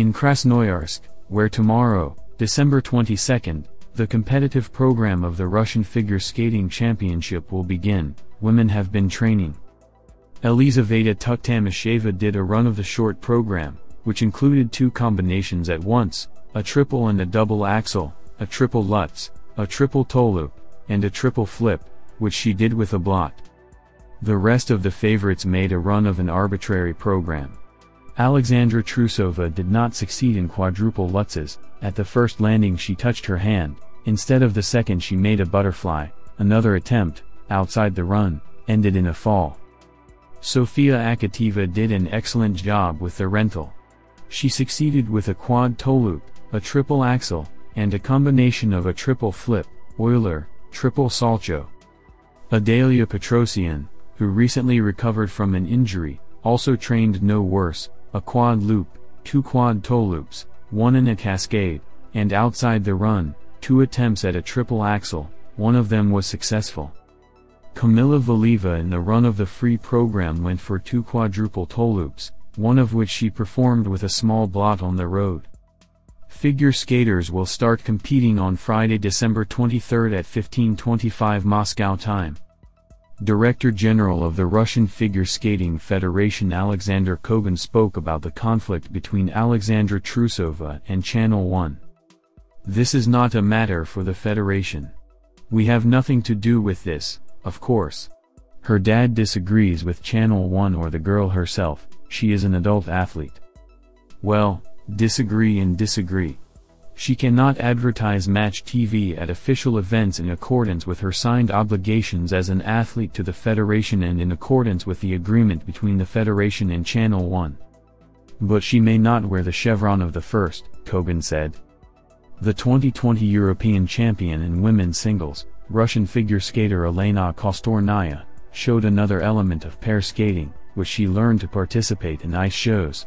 In Krasnoyarsk, where tomorrow, December 22nd, the competitive program of the Russian Figure Skating Championship will begin, women have been training. Elizaveta Tuktamysheva did a run of the short program, which included 2 combinations at once, a triple and a double axel, a triple lutz, a triple toe loop, and a triple flip, which she did with a blot. The rest of the favorites made a run of an arbitrary program. Alexandra Trusova did not succeed in quadruple lutzes. At the first landing she touched her hand, instead of the second she made a butterfly. Another attempt, outside the run, ended in a fall. Sofia Akateva did an excellent job with the rental. She succeeded with a quad toe loop, a triple axel, and a combination of a triple flip, Euler, triple salcho. Adalia Petrosian, who recently recovered from an injury, also trained no worse, a quad loop, 2 quad toe loops, 1 in a cascade, and outside the run, 2 attempts at a triple axel, one of them was successful. Kamila Valieva in the run of the free program went for 2 quadruple toe loops, one of which she performed with a small blot on the road. Figure skaters will start competing on Friday, December 23 at 15:25 Moscow time. Director General of the Russian Figure Skating Federation Alexander Kogan spoke about the conflict between Alexandra Trusova and Channel 1. This is not a matter for the federation. We have nothing to do with this, of course. Her dad disagrees with Channel 1 or the girl herself, she is an adult athlete. Well, disagree and disagree. She cannot advertise Match TV at official events in accordance with her signed obligations as an athlete to the federation and in accordance with the agreement between the federation and Channel 1. But she may not wear the chevron of the first, Kogan said. The 2020 European champion in women's singles, Russian figure skater Elena Kostornaya, showed another element of pair skating, which she learned to participate in ice shows.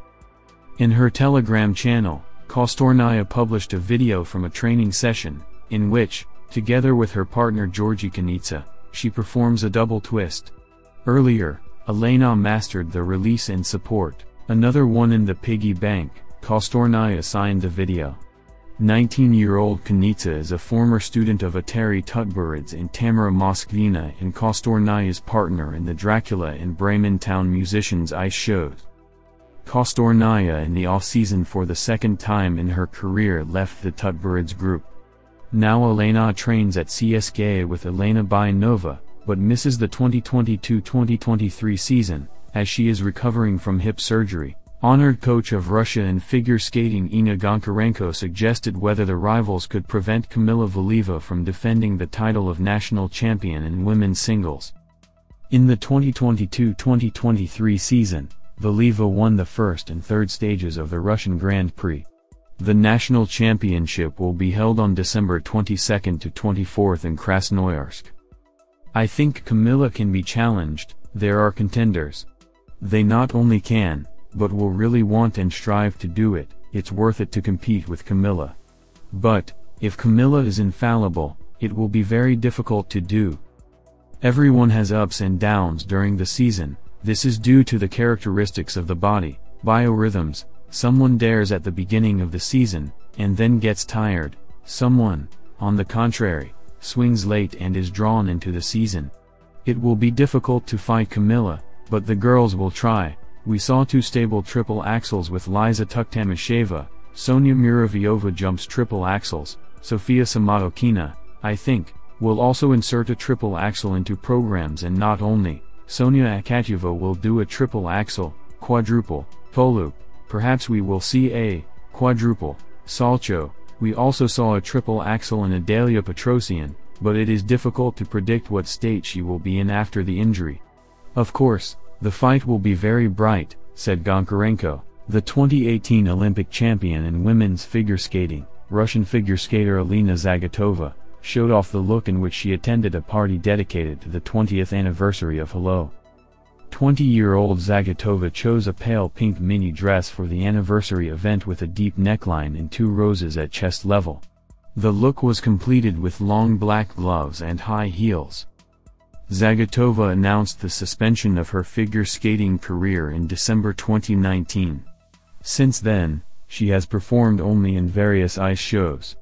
In her Telegram channel, Kostornaya published a video from a training session, in which, together with her partner Georgi Kanitsa, she performs a double twist. Earlier, Elena mastered the release and support, another one in the piggy bank. Kostornaya signed the video. 19-year-old Kanitsa is a former student of Atari Tutberidze and Tamara Moskvina and Kostornaya's partner in the Dracula and Bremen Town Musicians ice shows. Kostornaya in the off-season for the second time in her career left the Tutberidze group. Now Elena trains at CSKA with Elena Bayanova, but misses the 2022-2023 season, as she is recovering from hip surgery. Honored coach of Russia in figure skating Ina Goncharenko suggested whether the rivals could prevent Kamila Valieva from defending the title of national champion in women's singles. In the 2022-2023 season, Valieva won the first and third stages of the Russian Grand Prix. The national championship will be held on December 22 to 24 in Krasnoyarsk. I think Kamila can be challenged. There are contenders. They not only can, but will really want and strive to do it. It's worth it to compete with Kamila. But, if Kamila is infallible, it will be very difficult to do. Everyone has ups and downs during the season. This is due to the characteristics of the body, biorhythms. Someone dares at the beginning of the season, and then gets tired. Someone, on the contrary, swings late and is drawn into the season. It will be difficult to fight Kamila, but the girls will try. We saw 2 stable triple axels with Elizaveta Tuktamysheva. Sonia Muravyova jumps triple axels. Sofia Samotkina, I think, will also insert a triple axel into programs, and not only. Sonia Akateva will do a triple axel, quadruple, toe loop. Perhaps we will see a quadruple salcho. We also saw a triple axel in Adalia Petrosian, but it is difficult to predict what state she will be in after the injury. Of course, the fight will be very bright, said Goncharenko. The 2018 Olympic champion in women's figure skating, Russian figure skater Elena Zagatova, showed off the look in which she attended a party dedicated to the 20th anniversary of Hello! 20-year-old Zagatova chose a pale pink mini dress for the anniversary event with a deep neckline and 2 roses at chest level. The look was completed with long black gloves and high heels. Zagatova announced the suspension of her figure skating career in December 2019. Since then, she has performed only in various ice shows.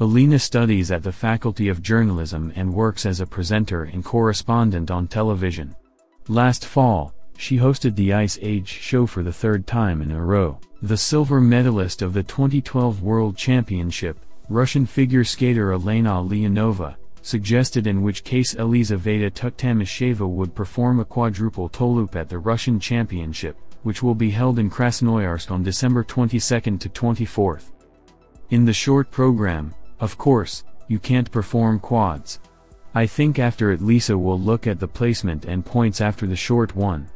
Alina studies at the Faculty of Journalism and works as a presenter and correspondent on television. Last fall, she hosted the Ice Age show for the third time in a row. The silver medalist of the 2012 World Championship, Russian figure skater Elena Leonova, suggested in which case Elizaveta Tuktamysheva would perform a quadruple toe loop at the Russian Championship, which will be held in Krasnoyarsk on December 22nd to 24th. In the short program, of course, you can't perform quads. I think after it Lisa will look at the placement and points after the short one.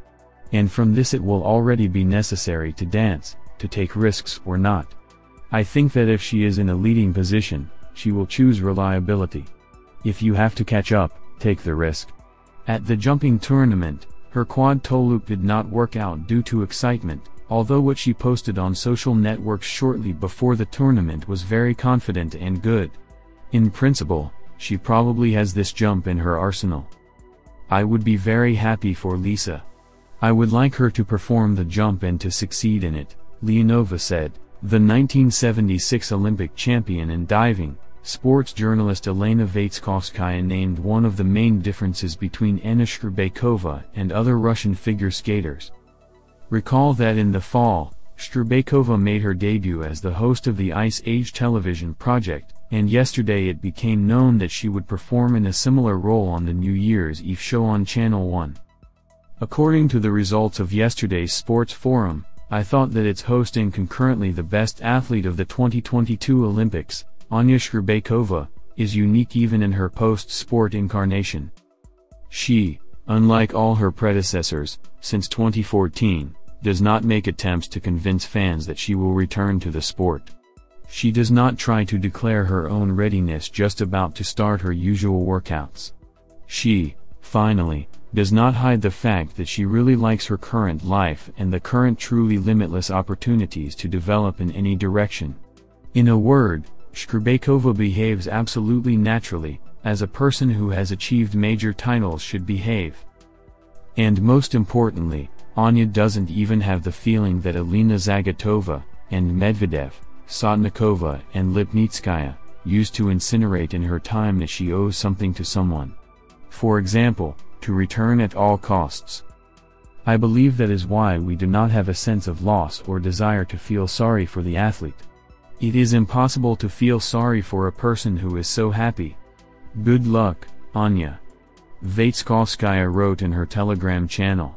And from this it will already be necessary to dance, to take risks or not. I think that if she is in a leading position, she will choose reliability. If you have to catch up, take the risk. At the jumping tournament, her quad toe loop did not work out due to excitement, although what she posted on social networks shortly before the tournament was very confident and good. In principle, she probably has this jump in her arsenal. I would be very happy for Lisa. I would like her to perform the jump and to succeed in it, Leonova said. The 1976 Olympic champion in diving, sports journalist Elena Vaitskovskaya named one of the main differences between Anna Shcherbakova and other Russian figure skaters. Recall that in the fall, Shcherbakova made her debut as the host of the Ice Age television project, and yesterday it became known that she would perform in a similar role on the New Year's Eve show on Channel 1. According to the results of yesterday's sports forum, I thought that it's hosting concurrently the best athlete of the 2022 Olympics, Anya Shcherbakova, is unique even in her post-sport incarnation. She, unlike all her predecessors, since 2014, does not make attempts to convince fans that she will return to the sport. She does not try to declare her own readiness just about to start her usual workouts. She, finally, does not hide the fact that she really likes her current life and the current truly limitless opportunities to develop in any direction. In a word, Shcherbakova behaves absolutely naturally, as a person who has achieved major titles should behave. And most importantly, Anya doesn't even have the feeling that Alina Zagitova, and Medvedev, Sotnikova and Lipnitskaya, used to incinerate in her time that she owes something to someone. For example, to return at all costs. I believe that is why we do not have a sense of loss or desire to feel sorry for the athlete. It is impossible to feel sorry for a person who is so happy. Good luck, Anya. Vaitskovskaya wrote in her Telegram channel.